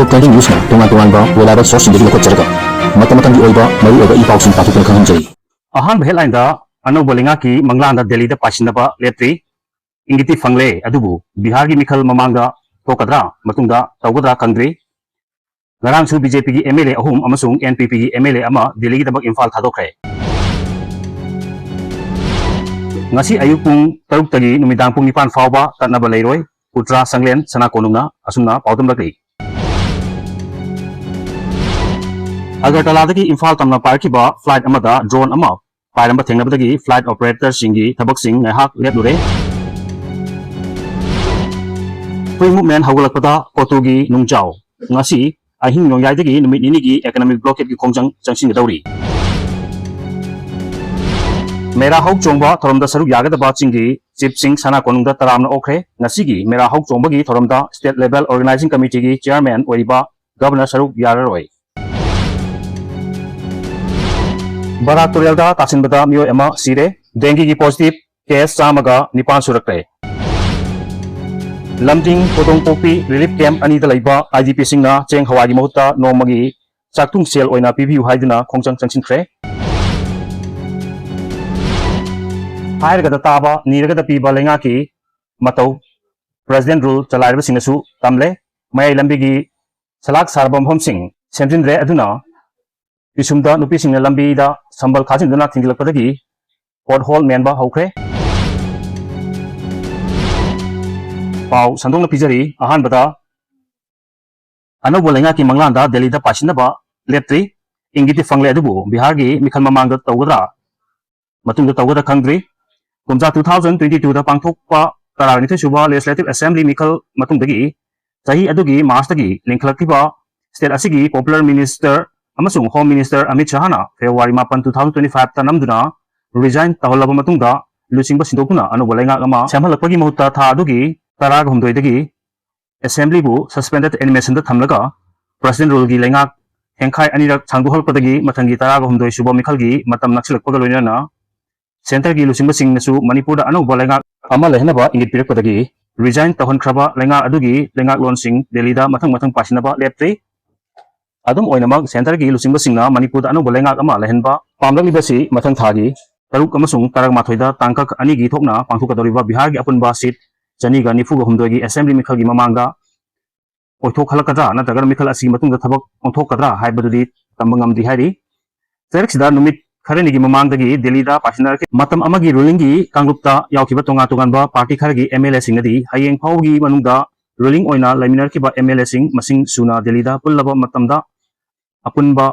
top 20 news na tungan-tungan ba reliable source hindi ko charga mata-matang di oiba mari oiba ipaw sin patu kan hanjai ahan headline da ano bolinga ki mangla da delhi da pasina ba letri ingiti fangle adubu bihar gi mikhal mamangda tokadra matungda tawgadra kangdri ngarang su bjp gi mla ahum amasung npp gi mla ama delhi gi dabak imphal thadokre ngasi ayupung taruk tagi numidang pung nipan fawba tatnaba leiroi ultra sanglen sana konungna asumna paudam lakli Agartala dagi Imphal tamna parkiba flight amada drone ama pairamba thengnabadagi flight operator singi thabak sing ngahak leplure free movement hawgalakpada COTU gi nungjaw ngasi ahing nongyai dagi numit nini gi economic blockade gi khongjang changsin gadawri Mera hauchongba thoromda saruk yagadaba chingi chief sing sana konungda taramna okre ngasi gi Mera hauchongba gi thoromda state level organizing committee gi chairman oiriba governor saruk yararoi Barak Turialda Taksin Bada Mio Emma Sire, Dengue ki positive case Samaga Nipan Surakre. Lamding Potong Popi Relief Camp Anita Laiba IDP Singna Cheng Hawaii Mota Nomagi Chaktung Sel Oina PBU Haidina Khongchang Changsin Kre. Hairgada Taba Niragada Piba Lengaki Matau President Rule Chalaiba Sinasu Tamle May Lambigi Salak Sarbam Hom Sing Sentin Re Aduna Pisumda nupi singna lambi da sambal khajin dana thingilakpadagi pothole menba hokre pau sandong na pijari ahan bada anobolenga ki manglanda delhi da pasina ba letri ingiti fangle adubu bihar gi mikhal mamang da tawgadra matung da tawgadra khangdri kumja 2022 da pangthok pa tarani the suba legislative assembly mikhal matung dagi sahi adugi march dagi lingkhlaktiba state asigi popular minister amasung Home Minister Amit Shahana February 8, 2025 tanamduna resign taholaba matungda lusingba sindokuna anubolenga ama semhalakpagi mahutta tha adugi tarag humdoidagi assembly bu suspended animation da thamlaga president rule gi lengak hengkhai anirak changduholpadagi mathangi tarag humdoi suba mikhalgi matam naksilakpaga loinana center gi lusingba singnasu manipur da anubolenga ama lehnaba ingit pirakpadagi resign tahonkraba lenga adugi lengak lonsing delhi da mathang pasinaba leptri Adum oinamak center gi lusingba singna manipur da anubolenga ama lehenba pamlaklibasi mathang thagi taruk amasung tarag mathoida tangkak ani gi thokna pangthukadoriba bihar gi apunba seat chani ga nifu ga humdoi gi assembly mikhal gi mamangda oithok khalakadra natagar mikhal asi matungda thabak onthokadra haibadudi tambangam di hairi sereksida numit khareni gi mamangda gi delhi da pasinar ke matam amagi ruling gi kanglupta yaukhiba tonga tonganba party khargi mla singnadi hayeng phaugi manungda ruling oina laminar kiba mla sing masing suna delhi da pullaba matamda apunba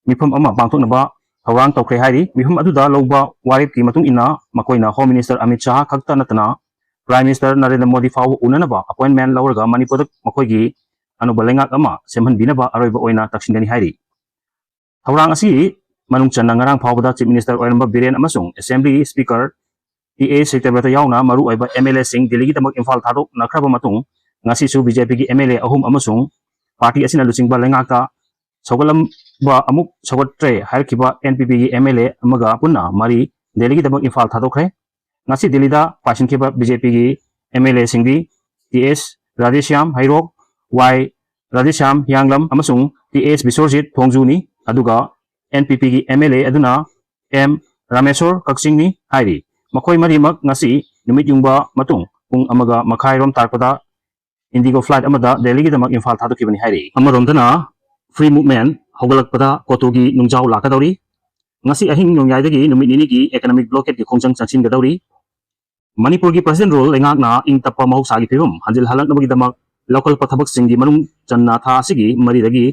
mifam ama bangthoknaba thawang tawkre hairi mifam aduda lawba warip ki matung ina makoina Home Minister Amit Shah khakta natana Prime Minister Narendra Modi faw unanaba appointment lawraga manipur makoigi anubalenga ama semhan binaba aroiba oina taksingani hairi thawang asi manung channa ngarang phawbada Chief Minister oiramba Biren amasung Assembly Speaker TA Secretary yauna maru oiba MLA sing Delhi gi tamak Imphal thadok nakraba matung ngasi su BJP gi MLA ahum amasung party asina lusingba lengakta Sogalam ba amuk sogatre hairkiba NPP gi MLA amaga punna mari Delhi gi dabak Imphal thadokre ngasi Delhi da pasinkiba BJP gi MLA singdi TS Radheshyam Hairok Y Radheshyam Yanglam amasung TS Bisorjit Thongjuni aduga NPP gi MLA aduna M Rameswar Kaksingni hairi makoi marimak ngasi numit yungba matung pung amaga makhai rom tarpada Indigo flight amada Delhi gi damak Imphal thadokibani hairi amaromdana free movement haugalakpada COTU gi nungjaw lakadawri ngasi ahing nongyai numit nini gi economic blockade gi khongchang changsin gadawri manipur gi president role lengakna ing tappa mahuksa gi phibum hanjil halaknabagi damak local pathabak sing gi manung channa tha asigi mari dagi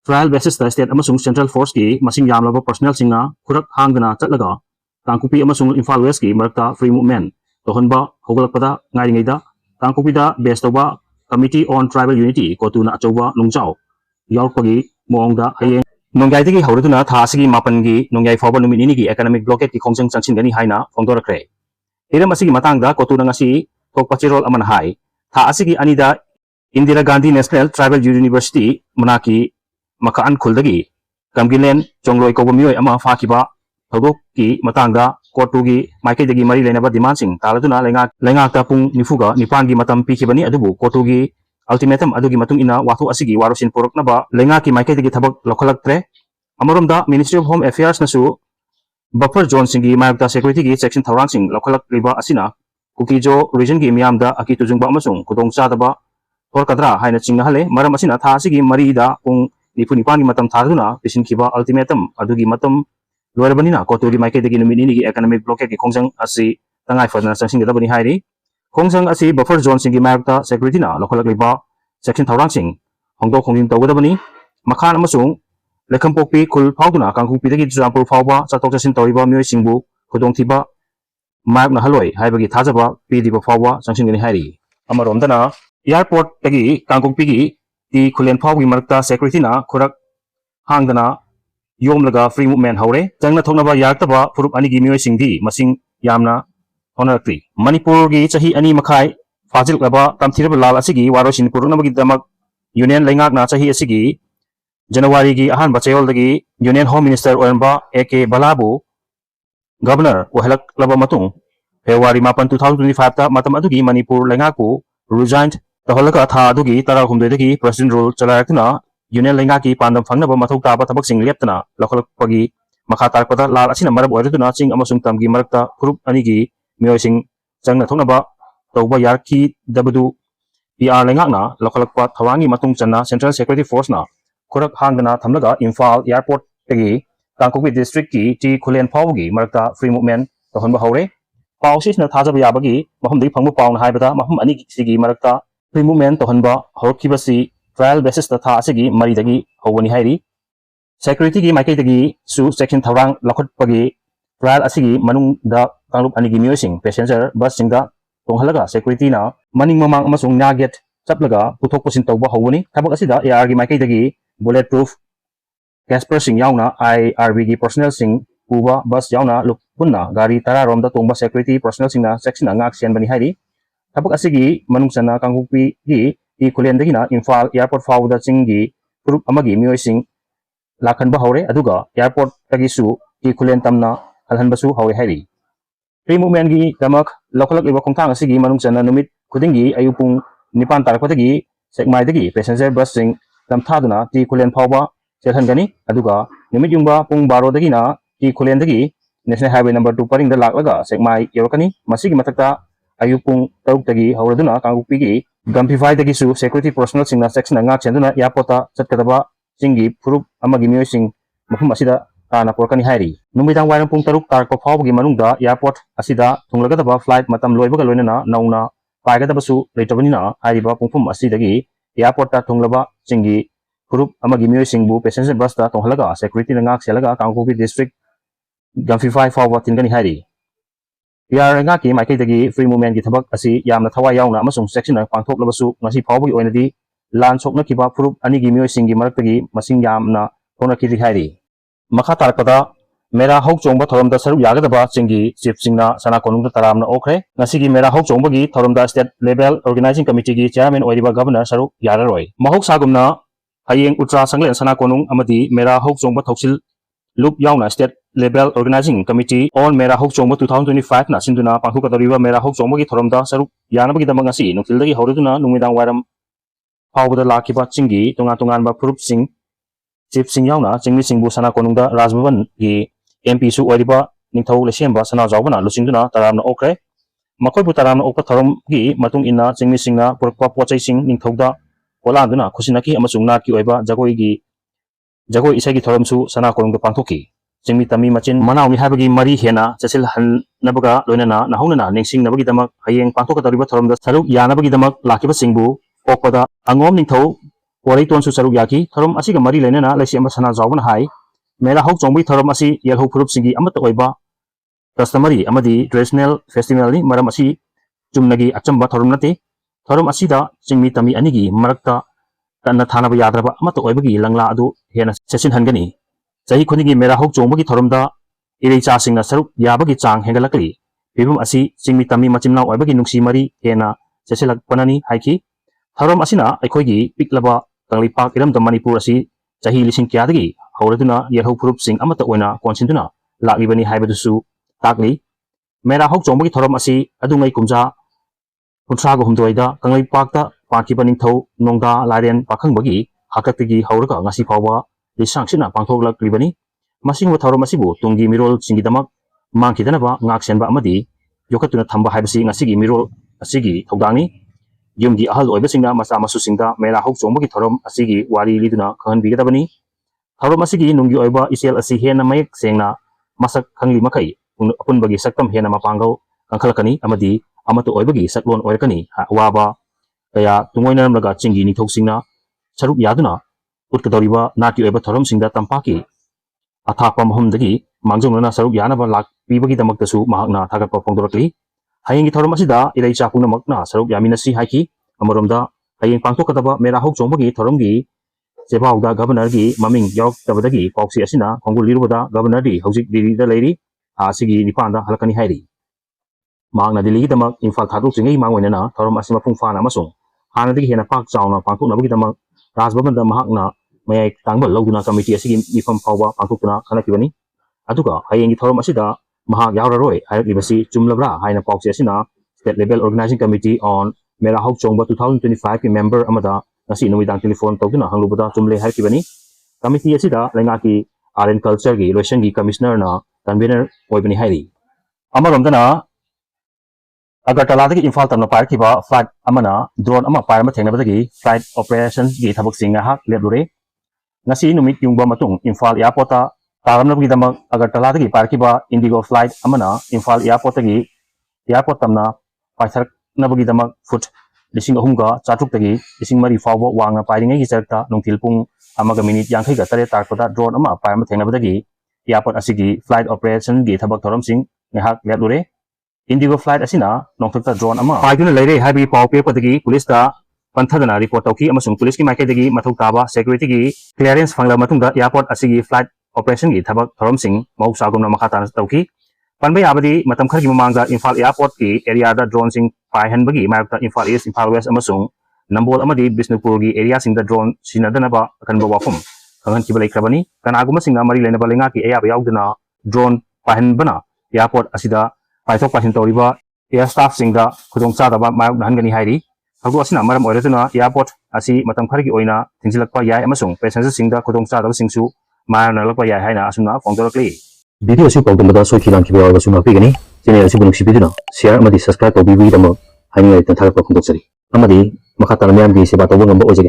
trial basis da state amasung central force gi masing yamlaba personnel singna khurak hangdana chatlaga tangkupi amasung Imphal West gi marakta free movement tohonba haugalakpada ngairingaida tangkupi da base toba committee on tribal unity COTU na achoba nungjaw yaukpagi mongda hayeng nongyai dagi hauraduna tha asigi mapangi nongyai fawba numit nini gi economic blockade gi khongchang changchingani haina phongdorakre hiram asigi matangda COTU na ngasi thokpachirol aman hai tha asigi anida Indira Gandhi National Tribal University manaki makaan khuldagi kamgilen chongloi kobamioi ama fakiba thogok ki matangda COTU gi maike dagi mari lenaba demand sing taladuna lengak ta pung nifuga nipan gi matam pikhibani adubu COTU gi ultimatum adugi matung ina wathu asigi warusin poroknaba lenga ki maike digi thabak lokhalaktre amaromda Ministry of Home Affairs nasu buffer zone singi mayakta security gi section thawrang sing lokhalak riba asina kukijo region gi miyamda aki tujungba amasung kudong chadaba thorkadra haina chingna hale maram asina tha asigi mari da pung nipunipan gi matam thaduna pisin khiba ultimatum adugi matam loirabanina COTU gi maike digi numini gi economic blockade gi khongjang asi tangai fadna sangsing da bani hairi khongjang asi buffer zone singi mayakta security na lokhalak riba section thawrang sing hongdo khongjin tawgadabani makhan amasung Lekhampokpi khul phawduna kangkungpi dagi Jurampur phawba chatok chasin tawriba mioi singbu khudongthiba mayak na haloi haibagi thajaba pidiba phawba changsingani hairi amaromdana airport dagi kangkungpi gi ti khulen phawgi marakta security na khurak hangdana yomlaga free movement haure changna thoknaba yaktaba phurup ani gi mioi singdi masing yamna honarakti Manipur gi chahi ani makhai fajil laba tamthiraba lal asigi warosin purunabagi damak union lengak na chahi asigi January gi ahan bachayol dagi Union Home Minister Oranba AK Balabu Governor Wahalak laba matung February 8 2025 ta matam adugi Manipur lengaku resigned taholaka tha adugi tara humdoi dagi President rule chalarakna Union lengaki pandam fangnaba mathau taba tabak sing leptana lokhalak pagi makha tarpada lal asina marab oiraduna ching amasung tamgi marakta group anigi mioi sing changna thoknaba tawba yarki dabadu PR lengakna lokhalakpa thawangi matung channa Central Security Force na Kurak hangdana thamlaga Imphal Airport tagi Kangkokpi district ki ti khulen phawgi marakta free movement tohonba haure pawsis na thajaba yabagi mahumdagi phangbu pawna haibada mahum ani sigi marakta free movement tohonba horkibasi trial basis ta tha asigi mari dagi hawani hairi security gi maike dagi su section thawrang lakhotpagi trial asigi manung da kanglup ani gi miosing passenger bus singda tonghalaga security na maning mamang amasung naget chaplaga puthok pusin tawba hawani thabak asida AR gi maike dagi bulletproof Casper sing yauna IRB gi personnel sing puba bus yauna lukpunna gari tara romda tongba security personnel singna section ngak sian bani hairi thabak asigi manung sana kangkungpi gi ti khulen dagina Imphal Airport fawda chingi group amagi mioi sing lakhanba haure aduga airport tagi su ti khulen tamna halhanbasu hawe hairi free movement gi damak lokhalak iba khongthang asigi manung sana numit khudingi ayupung nipan tarakpatagi sekmai dagi passenger bus sing lamthaduna ti khulen phawba selhangani aduga nimit yungba pung 12 dagina ti khulen dagi national highway number 2 paring da laklaga sekmai yorokani masigi matakta ayupung 6 dagi hauraduna kangukpi gi gampify dagi su security personnel singna section ngak chenduna airporta chatkadaba singi phurup amagi mioi sing mafum asida tana porkani hairi numidang wairang pung 6 tarko phawgi manungda airport asida thunglagadaba flight matam loibaga loinana nauna paigadabasu leitabani hairiba pungfum asidagi airport ta thunglaba chingi group amagi mioi singbu passenger bus ta tonghalaga security ngak selaga Kangkokpi district gamfify fawba tingani hairi PR ngaki maike dagi free movement gi thabak asi yamna thawai yauna amasung section na pangthoklabasu ngasi phawbi oinadi lan sokna kiba group ani gi mioi singi maraktagi masing yamna thona kiri hairi makha tarpada Mera hauchongba thoromda saruk yagadaba chingi chief singna sana konungda taramna okre ngasi gi Mera hauchongba gi thoromda state level organizing committee gi chairman oiriba governor saruk yararoi mahok sagumna hayeng utra sanglen sana konung amadi Mera hauchongba thoksil loop yauna state level organizing committee on Mera hauchongba 2025 na sinduna pangthukadoriba Mera hauchongba gi thoromda saruk yanabagi damang ngasi nungthildagi hauraduna nungmidang wairam phawbada lakiba chingi tongan ba phurup sing chief sing yauna chingmi singbu sana konungda rajbhavan gi MP su oiriba ningthau lesemba sana jawbana lusingduna taramna okre makoibu taramna okpa thorom gi matung inna chingmi singna purakpa pochai sing ningthauda kolanduna khusinaki amasung nat ki oiba jagoi isai gi thorom su sana konungda pangthoki chingmi tami machin manawni habagi mari hena chasil han nabaga loinana nahaunana ningsing nabagi damak hayeng pangthokadoriba thoromda saruk yanabagi damak lakiba singbu okpada angom ningthau korai tonsu saruk yaki thorom asiga mari leinana lesemba sana jawbana hai Mera hauchongbi thorom asi yelho phurup singi amata oiba customary amadi traditional festival ni maram asi chumnagi achamba thorom nate thorom asida chingmi tami anigi marakta tanna thanaba yadraba amata oibagi langla adu hena sesin hangani chahi khunigi Mera hauchongbi thoromda irei cha singna saruk yabagi chang hengalakli bibum asi chingmi tami machimna oibagi nungsi mari hena sesilak panani haiki thorom asina aikhoigi piklaba tanglipak iramda Manipur asi chahi lising kyadagi hauraduna yelho phurup sing amata oina konsinduna laklibani haibadusu takli Mera hauchongbi thorom asi adungai kumja 13 ga humdoida kanglai pakta पाकिबा निंथौ नोंदा लारेन पाखंबगी हाकतगी हौरगा ngasi फावबा लिसांगसिना पांथोगलाक्रिबनी मसिंग थौरम असिबु तुंगी मिरोल सिंगिदमक मांखिदनबा ngaksenba amadi yokatuna thamba haibasi ngasigi mirol asigi thogdangni yumgi ahal oibasingna masa masusingda mera hauchongba thorom asigi wari liduna khanbigadabani thorom asigi nungi oiba isel asi hena mayek sengna masak khangli makai apunbagi saktam hena mapangau kangkhalakani amadi amatu oibagi saklon oirakani waba kaya tungoinam laga chingi ni thoksingna saruk yaduna utkadoriba nati oiba thorom singda tampaki athakpa mahumdagi mangjongna saruk yanaba lak pibagi damaktasu mahakna thagappa phongdorakli hayeng thorom asida ilai chapuna makna saruk yaminasi haiki amoromda hayeng pangthokadaba mera hauchongbagi thoromgi sebauda governor gi maming yok tabadagi pauksi asina khongul lirubada governor di hojik diri da leiri asigi nipanda halakani hairi magna dili damak infal thaduk singai mangwenana thorom asima phungfana amasung hanadigi hena pak chauna pangthoknabagi damak rajbabanda mahakna mayai tangbal loduna committee asigi mifam phawba pangthokna khanakibani aduga hayengi thorom asida mahak yauraroi hairakibasi chumlabra haina pauksi asina state level organizing committee on mera hauchongba 2025 ki member amada ngasi numidang telephone tawduna hanglubada chumle haikibani committee asida lengaki art and culture gi loisan gi commissioner na convener oibani hairi amaromdana agartala dagi imphal tamna parkiba flight amana drone ama parama thengnabadagi flight operations gi thabak singa hak leblure ngasi numit yungba matung imphal airport ta taramnabagi damak agartala dagi parkiba indigo flight amana imphal airport tamna paithak nabagi damak foot lising ahumga chatruk tagi lising mari fawba wangna pairingai gi charta nungtil pung amaga minute yangkhai ga tare tarpada drone ama parama thengnabadagi airport asigi flight operation gi thabak thorom sing ngahak leblure indigo flight asina nongthakta drone ama paiduna leire habi paw pe padagi police ta panthadana report tawki amasung police ki maikai dagi mathau taba security gi clearance phangla matungda airport asigi flight operation gi thabak thorom sing mausagumna makhatana tawki panbai abadi matam khargi mamangda imphal airport ki area da drone sing paihanbagi mayakta imphal east imphal west amasung nambol amadi bisnupur gi area sing da drone sinadanaba akanba wafum kangan kibalai krabani kanaguma singna mari lenaba lenga ki ayaba yaudana drone paihanbana airport asida paithok pahin toriba air staff singda khudong chadaba mayok nahangani hairi hagu asina maram oiratuna airport asi matam khargi oina thingsilakpa yai amasung passenger singda khudong chadaba singsu mayana lakpa yai haina asuna phongdorakli video si pawdamada soikilam kiba wa suma pigani channel si bunuk sibiduna share amadi subscribe to bibi damo haingai tan thagpa khondok sari amadi makhatana myam gi seba tawba ngamba ojage